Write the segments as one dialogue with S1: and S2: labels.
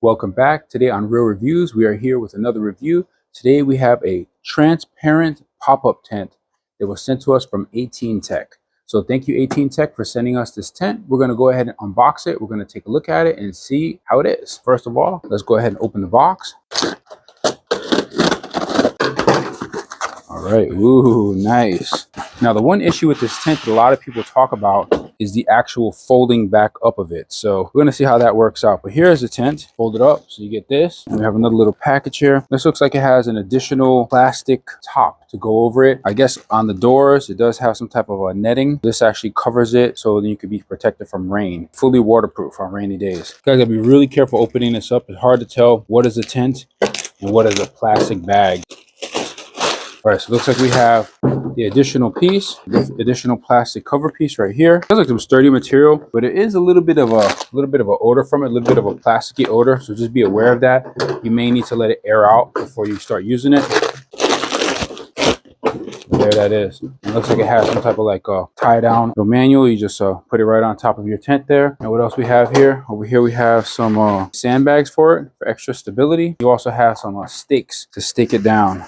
S1: Welcome back. Today on Real Reviews, we are here with another review. Today we have a transparent pop-up tent that was sent to us from EighteenTek. So thank you EighteenTek for sending us this tent. We're going to go ahead and unbox it. We're going to take a look at it and see how it is. First of all, let's go ahead and open the box. All right, ooh, nice. Now the one issue with this tent that a lot of people talk about is the actual folding back up of it. So we're gonna see how that works out. But here's the tent, fold it up. So you get this, and we have another little package here. This looks like it has an additional plastic top to go over it. I guess on the doors, it does have some type of a netting. This actually covers it so then you can be protected from rain. Fully waterproof on rainy days. You guys gotta be really careful opening this up. It's hard to tell what is a tent and what is a plastic bag. All right, so it looks like we have the additional piece, the additional plastic cover piece right here. It feels like some sturdy material, but it is a little bit of a odor from it, a little bit of a plasticky odor. So just be aware of that. You may need to let it air out before you start using it. There that is. It looks like it has some type of like tie down manual. You just put it right on top of your tent there. And what else we have here? Over here we have some sandbags for it for extra stability. You also have some stakes to stake it down.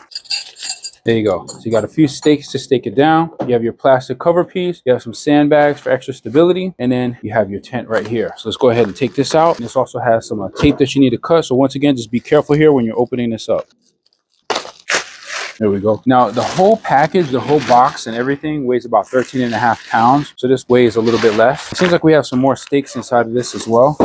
S1: There you go. So you got a few stakes to stake it down. You have your plastic cover piece. You have some sandbags for extra stability. And then you have your tent right here. So let's go ahead and take this out. And this also has some tape that you need to cut. So once again, just be careful here when you're opening this up. There we go. Now the whole package, the whole box and everything weighs about 13.5 pounds. So this weighs a little bit less. It seems like we have some more stakes inside of this as well.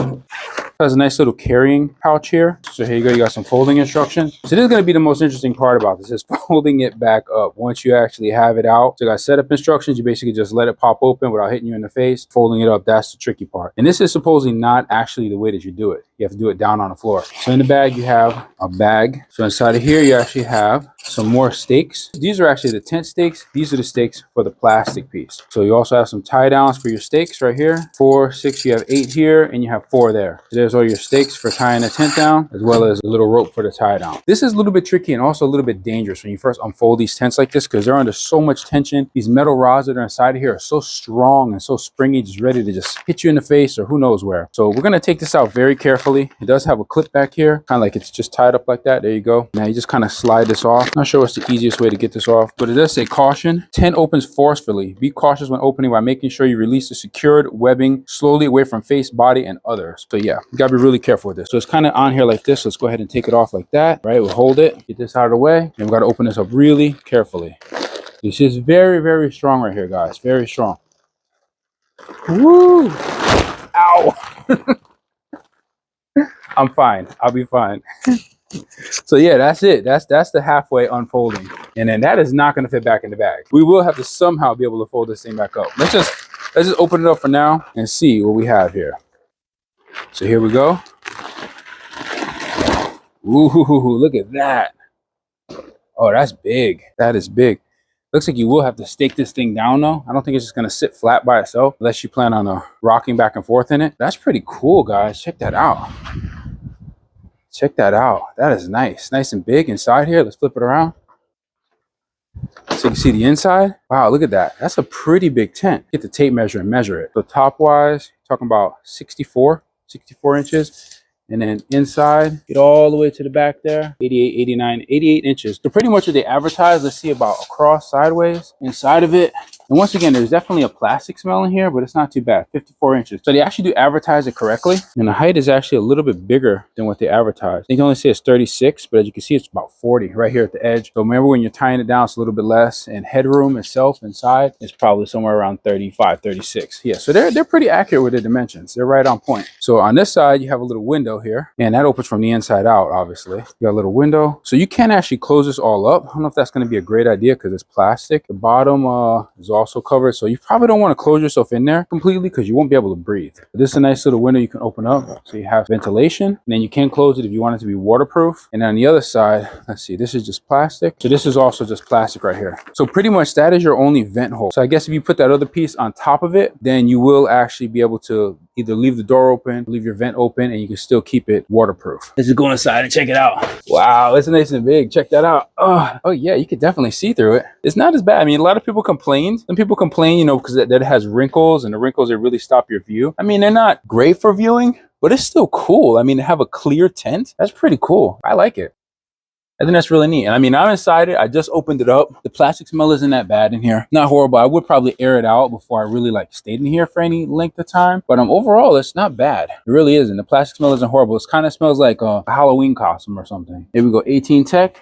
S1: It has a nice little carrying pouch here. So here you go, you got some folding instructions. So this is going to be the most interesting part about this is folding it back up once you actually have it out. So you got setup instructions. You basically just let it pop open without hitting you in the face. Folding it up, that's the tricky part. And this is supposedly not actually the way that you do it. You have to do it down on the floor. So in the bag, you have a bag. So inside of here, you actually have some more stakes. These are actually the tent stakes. These are the stakes for the plastic piece. So you also have some tie downs for your stakes right here. 4, 6, you have 8 here, and you have 4 there. So there's all your stakes for tying the tent down, as well as a little rope for the tie down. This is a little bit tricky and also a little bit dangerous when you first unfold these tents like this because they're under so much tension. These metal rods that are inside of here are so strong and so springy, just ready to just hit you in the face or who knows where. So we're gonna take this out very carefully. It does have a clip back here, kind of like it's just tied up like that. There you go. Now you just kind of slide this off. Not sure what's the easiest way to get this off, but it does say caution. Tent opens forcefully. Be cautious when opening by making sure you release the secured webbing slowly away from face, body, and others. So yeah, you gotta be really careful with this. So it's kind of on here like this. Let's go ahead and take it off like that. Right, we'll hold it, get this out of the way, and we gotta open this up really carefully. This is very, very strong right here, guys. Very strong. Woo! Ow! I'm fine. I'll be fine. So yeah, that's it. That's the halfway unfolding. And then that is not going to fit back in the bag. We will have to somehow be able to fold this thing back up. Let's just open it up for now and see what we have here. So here we go. Ooh, look at that. Oh, that's big. That is big. Looks like you will have to stake this thing down though. I don't think it's just gonna sit flat by itself unless you plan on rocking back and forth in it. That's pretty cool, guys. Check that out. Check that out. That is nice. Nice and big inside here. Let's flip it around. So you can see the inside. Wow, look at that. That's a pretty big tent. Get the tape measure and measure it. So top wise, talking about 64 inches. And then inside, get all the way to the back there, 88, 89, 88 inches. So pretty much what they advertise, let's see about across, sideways, inside of it. And once again, there's definitely a plastic smell in here, but it's not too bad, 54 inches. So they actually do advertise it correctly. And the height is actually a little bit bigger than what they advertise. They can only say it's 36, but as you can see, it's about 40 right here at the edge. So remember when you're tying it down, it's a little bit less. And headroom itself inside is probably somewhere around 35, 36. Yeah, so they're pretty accurate with the dimensions. They're right on point. So on this side, you have a little window here, and that opens from the inside out, obviously. You got a little window. So you can actually close this all up. I don't know if that's going to be a great idea because it's plastic. The bottom is also covered, so you probably don't want to close yourself in there completely because you won't be able to breathe. But this is a nice little window you can open up, so you have ventilation, and then you can close it if you want it to be waterproof. And on the other side, let's see, this is just plastic. So this is also just plastic right here. So pretty much that is your only vent hole. So I guess if you put that other piece on top of it, then you will actually be able to either leave the door open, leave your vent open, and you can still keep it waterproof. Let's just go inside and check it out. Wow, it's nice and big. Check that out. Oh yeah, you could definitely see through it. It's not as bad. I mean, a lot of people complained. Some people complain, you know, because that it has wrinkles, and the wrinkles, they really stop your view. I mean, they're not great for viewing, but it's still cool. I mean, to have a clear tent, that's pretty cool. I like it. I think that's really neat. And I mean, I'm excited. I just opened it up. The plastic smell isn't that bad in here. Not horrible. I would probably air it out before I really like stayed in here for any length of time. But overall, it's not bad. It really isn't. The plastic smell isn't horrible. It kind of smells like a Halloween costume or something. Here we go, 18Tech.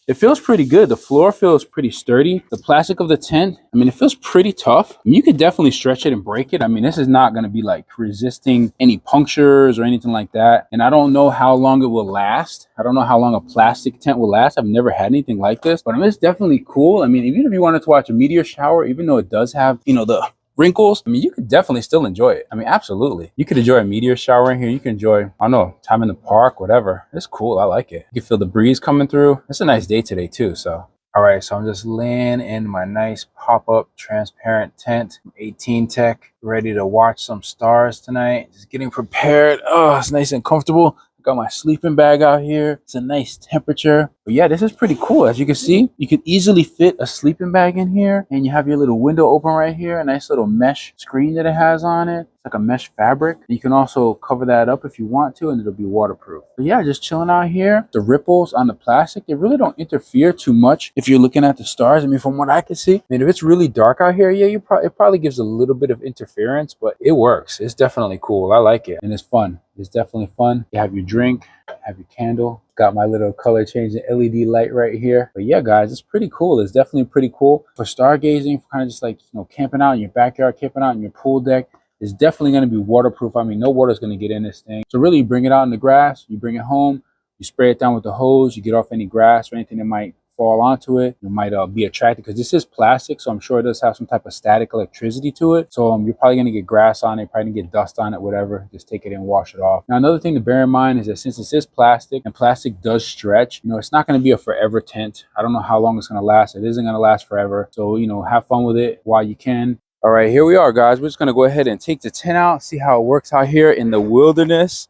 S1: It feels pretty good. The floor feels pretty sturdy. The plastic of the tent, I mean, it feels pretty tough. I mean, you could definitely stretch it and break it. I mean, this is not going to be like resisting any punctures or anything like that. And I don't know how long it will last. I don't know how long a plastic tent will last. I've never had anything like this, but I mean, it's definitely cool. I mean, even if you wanted to watch a meteor shower, even though it does have, you know, the wrinkles, I mean, you could definitely still enjoy it. I mean, absolutely. You could enjoy a meteor shower in here. You can enjoy, I don't know, time in the park, whatever. It's cool. I like it. You can feel the breeze coming through. It's a nice day today too, so. All right, so I'm just laying in my nice pop-up transparent tent, 18Tech, ready to watch some stars tonight. Just getting prepared. Oh, it's nice and comfortable. Got my sleeping bag out here. It's a nice temperature. But yeah, this is pretty cool. As you can see, you can easily fit a sleeping bag in here, and you have your little window open right here. A nice little mesh screen that it has on it. It's like a mesh fabric. You can also cover that up if you want to, and it'll be waterproof. But yeah, just chilling out here. The ripples on the plastic, they really don't interfere too much if you're looking at the stars. I mean, from what I can see, I mean, if it's really dark out here, yeah, it probably gives a little bit of interference, but it works. It's definitely cool. I like it, and it's fun. It's definitely fun. You have your drink, have your candle. Got my little color changing LED light right here. But yeah, guys, it's pretty cool. It's definitely pretty cool for stargazing, for kind of just like, you know, camping out in your backyard, camping out in your pool deck. It's definitely going to be waterproof. I mean, no water is going to get in this thing. So really, you bring it out in the grass, you bring it home, you spray it down with the hose, you get off any grass or anything that might fall onto it. You might be attracted, because this is plastic, so I'm sure it does have some type of static electricity to it. So you're probably going to get grass on it, probably gonna get dust on it, whatever. Just take it and wash it off. Now, another thing to bear in mind is that since this is plastic and plastic does stretch, you know, it's not going to be a forever tent. I don't know how long it's going to last. It isn't going to last forever. So, you know, have fun with it while you can. All right, here we are, guys. We're just going to go ahead and take the tent out, see how it works out here in the wilderness.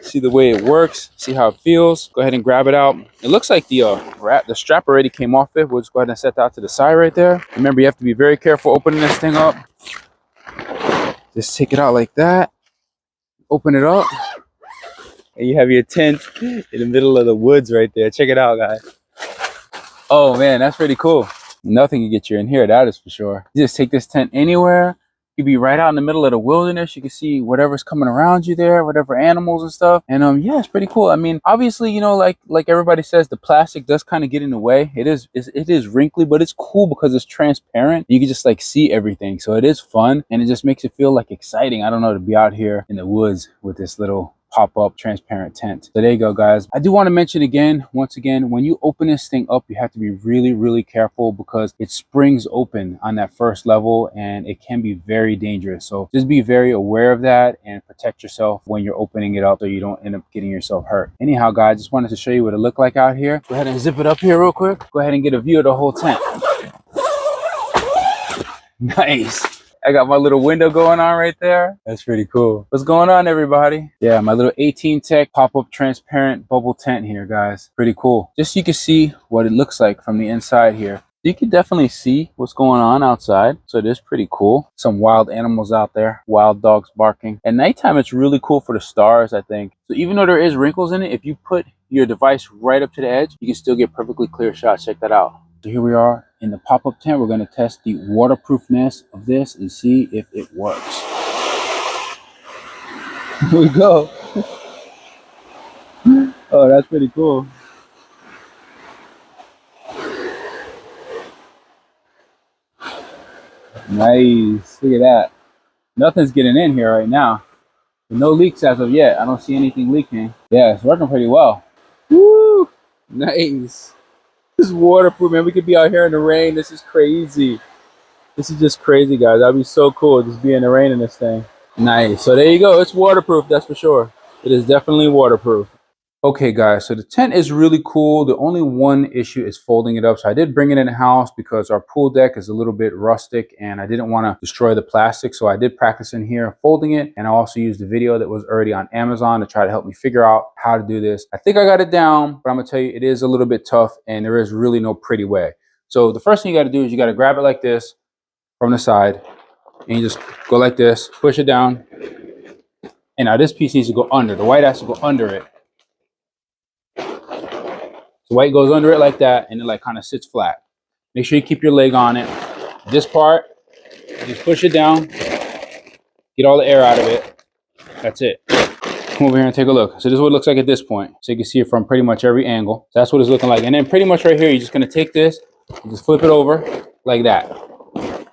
S1: See the way it works, see how it feels. Go ahead and grab it out. It looks like the strap already came off it. We'll just go ahead and set that out to the side right there. Remember, you have to be very careful opening this thing up. Just take it out like that. Open it up. And you have your tent in the middle of the woods right there. Check it out, guys. Oh man, that's pretty cool. Nothing can get you in here, that is for sure. You just take this tent anywhere. You could be right out in the middle of the wilderness. You can see whatever's coming around you there, whatever animals and stuff. And yeah, it's pretty cool. I mean, obviously, you know, like everybody says, the plastic does kind of get in the way. It is wrinkly, but it's cool because it's transparent. You can just like see everything. So it is fun, and it just makes it feel like exciting. I don't know, to be out here in the woods with this little pop-up transparent tent. So there you go, guys. I do want to mention again, once again, when you open this thing up, you have to be really careful, because it springs open on that first level and it can be very dangerous. So just be very aware of that and protect yourself when you're opening it up so you don't end up getting yourself hurt. Anyhow, guys, just wanted to show you what it looked like out here. Go ahead and zip it up here real quick. Go ahead and get a view of the whole tent. Nice. I got my little window going on right there. That's pretty cool. What's going on, everybody? Yeah, my little 18Tech pop-up transparent bubble tent here, guys. Pretty cool. Just so you can see what it looks like from the inside here. You can definitely see what's going on outside. So it is pretty cool. Some wild animals out there. Wild dogs barking. At nighttime, it's really cool for the stars, I think. So even though there is wrinkles in it, if you put your device right up to the edge, you can still get perfectly clear shots. Check that out. So here we are in the pop-up tent. We're going to test the waterproofness of this and see if it works. Here we go. Oh, that's pretty cool. Nice. Look at that. Nothing's getting in here right now. No leaks as of yet. I don't see anything leaking. Yeah, it's working pretty well. Woo! Nice. This is waterproof, man. We could be out here in the rain. This is crazy. This is just crazy, guys. That'd be so cool, just be in the rain in this thing. Nice. So there you go. It's waterproof, that's for sure. It is definitely waterproof. Okay, guys, so the tent is really cool. The only one issue is folding it up. So I did bring it in the house because our pool deck is a little bit rustic and I didn't want to destroy the plastic. So I did practice in here folding it. And I also used the video that was already on Amazon to try to help me figure out how to do this. I think I got it down, but I'm gonna tell you, it is a little bit tough and there is really no pretty way. So the first thing you got to do is you got to grab it like this from the side and you just go like this, push it down, And now this piece needs to go under. The white has to go under it. The white goes under it like that, and it like kind of sits flat. Make sure you keep your leg on it. This part, just push it down, get all the air out of it. That's it. Come over here and take a look. So this is what it looks like at this point. So you can see it from pretty much every angle. So that's what it's looking like. And then pretty much right here, you're just gonna take this and just flip it over like that.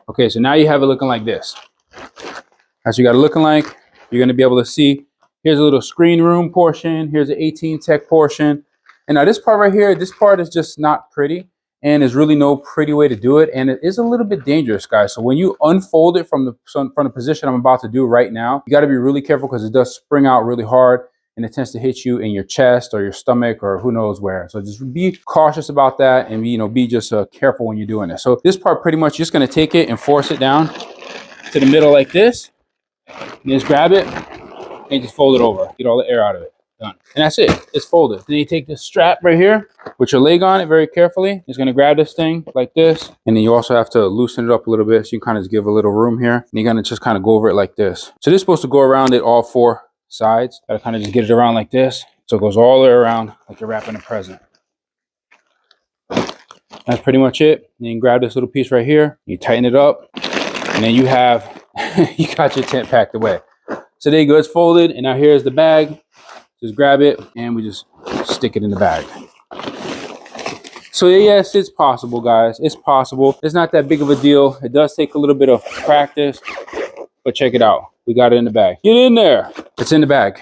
S1: Okay, so now you have it looking like this. That's what you got it looking like. You're gonna be able to see, here's a little screen room portion. Here's an 18Tech portion. And now this part right here, this part is just not pretty. And there's really no pretty way to do it. And it is a little bit dangerous, guys. So when you unfold it from the position I'm about to do right now, you got to be really careful because it does spring out really hard and it tends to hit you in your chest or your stomach or who knows where. So just be cautious about that and be just careful when you're doing this. So this part pretty much, you're just going to take it and force it down to the middle like this. And just grab it and just fold it over. Get all the air out of it. Done. And that's it. It's folded. Then you take this strap right here, put your leg on it very carefully. Just gonna grab this thing like this. And then you also have to loosen it up a little bit so you kind of give a little room here. And you're gonna just kind of go over it like this. So this is supposed to go around it all four sides. Gotta kind of just get it around like this. So it goes all the way around like you're wrapping a present. That's pretty much it. And you can grab this little piece right here. You tighten it up. And then you have, you got your tent packed away. So there you go, it's folded. And now here's the bag. Just grab it and we just stick it in the bag. So yes, it's possible, guys. It's possible. It's not that big of a deal. It does take a little bit of practice, but check it out. We got it in the bag. Get in there. It's in the bag.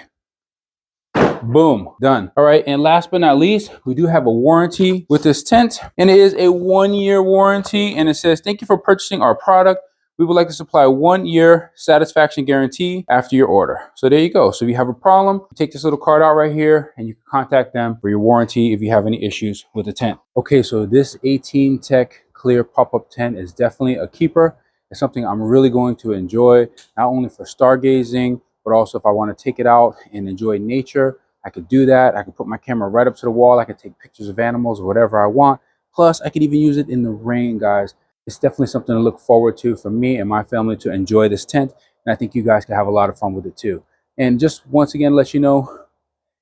S1: Boom, done. All right, and last but not least, we do have a warranty with this tent, and it is a 1-year warranty, and it says, thank you for purchasing our product. We would like to supply a 1-year satisfaction guarantee after your order. So there you go. So if you have a problem, you take this little card out right here and you can contact them for your warranty if you have any issues with the tent. Okay, so this 18Tech clear pop-up tent is definitely a keeper. It's something I'm really going to enjoy, not only for stargazing, but also if I want to take it out and enjoy nature, I could do that. I could put my camera right up to the wall. I could take pictures of animals or whatever I want. Plus, I could even use it in the rain, guys. It's definitely something to look forward to for me and my family to enjoy this tent. And I think you guys can have a lot of fun with it too. And just once again, let you know,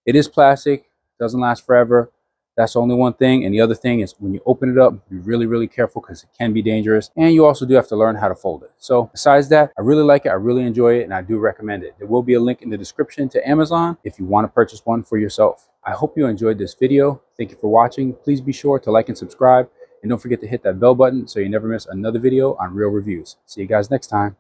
S1: it is plastic, doesn't last forever. That's only one thing. And the other thing is when you open it up, be really, really careful because it can be dangerous. And you also do have to learn how to fold it. So besides that, I really like it. I really enjoy it and I do recommend it. There will be a link in the description to Amazon if you want to purchase one for yourself. I hope you enjoyed this video. Thank you for watching. Please be sure to like and subscribe. And don't forget to hit that bell button so you never miss another video on Real Reviews. See you guys next time.